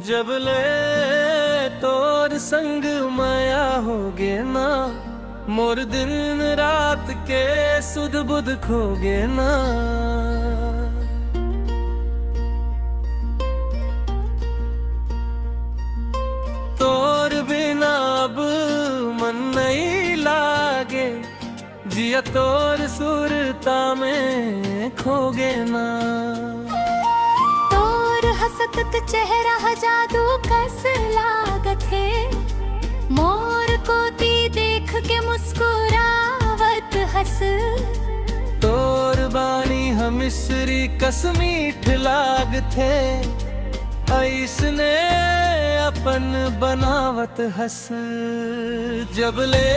जब ले तोर संग माया होगे ना, मोर दिन रात के सुध बुध खोगे ना। तोर बिना अब मन नहीं लागे, जिया तोर सुरता में खोगे ना। हसत चेहरा जादू कस लागत है, मोर को ती देख के मुस्कुरावत हस। तोर बानी हमिसरी कस मीठ लागत है, ऐसने अपन बनावत हस। जब ले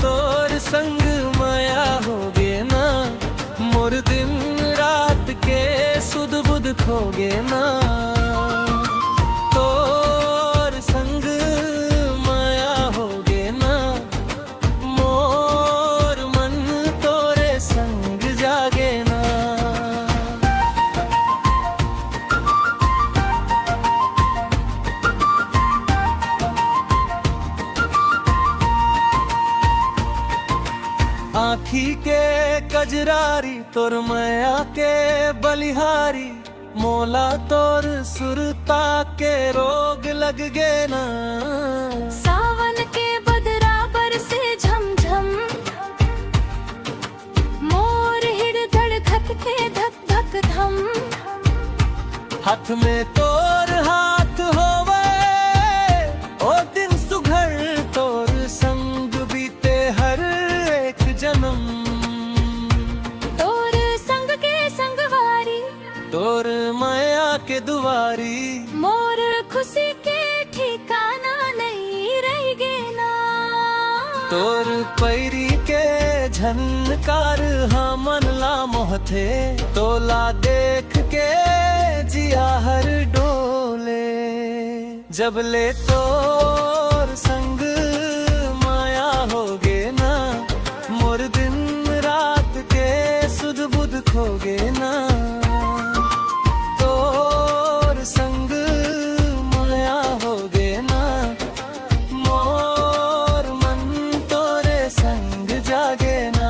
तोर संग माया होगे ना, मोर दिन रात के सुध बुध खोगे ना। तोर संग माया होगे ना, मोर मन तोरे संग जागे ना। आँखी के कजरारी तोर माया के बलिहारी, मोला तोर सुरता के रोग लग गे ना। सावन के बदराबर से झमझम, मोर हिड़ धड़कत के धक धक धम। हाथ में तोर हाथ होवे ओ दिन सुघर, तोर संग बीते हर एक जन्म। तोर संग के संगवारी, तोर माया के दुआरी, मोर खुशी के ठिकाना नहीं रह गे ना। तोर पैरी के झनकार हाँ मन ला मोहथे, तोला देख के जिया हर डोले। जब ले तोर संग माया होगे ना, मोर दिन रात के सुध बुध खोगे ना। तोर संग माया होगे ना, मोर मन तोरे संग जागे ना।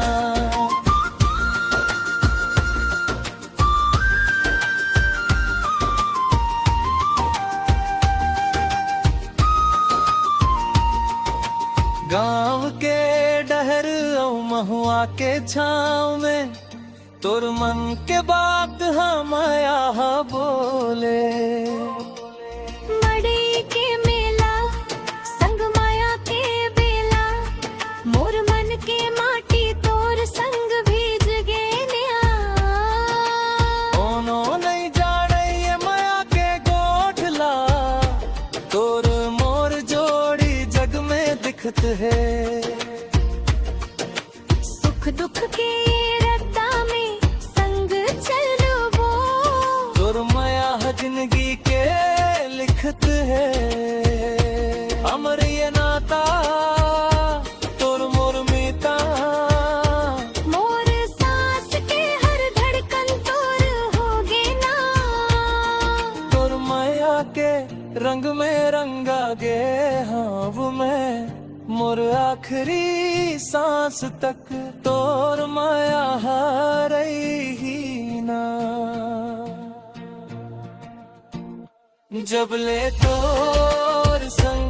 गाँव के डहर औ महुआ के छाँव में, तोर मन के बात हाँ माया हाँ बोले। मड़ई के मेला संग माया के बेला, मोर मन के माटी तोर संग भीज गे न्या। ओनो नहीं जाने ये माया के गोठला, तोर मोर जोड़ी जग में दिखत है। सुख दुख के रद्दा में संग चलो वो, तोर माया जिंदगी के लिखत है। अमर ये नाता तोर मोर मीता, मोर सांस के हर धड़कन तोर होगे ना। तोर माया के रंग में रंगा गे हाँ वो मैं, मोर आखिरी सांस तक तोर माया हारई ही ना। जब ले तोर संग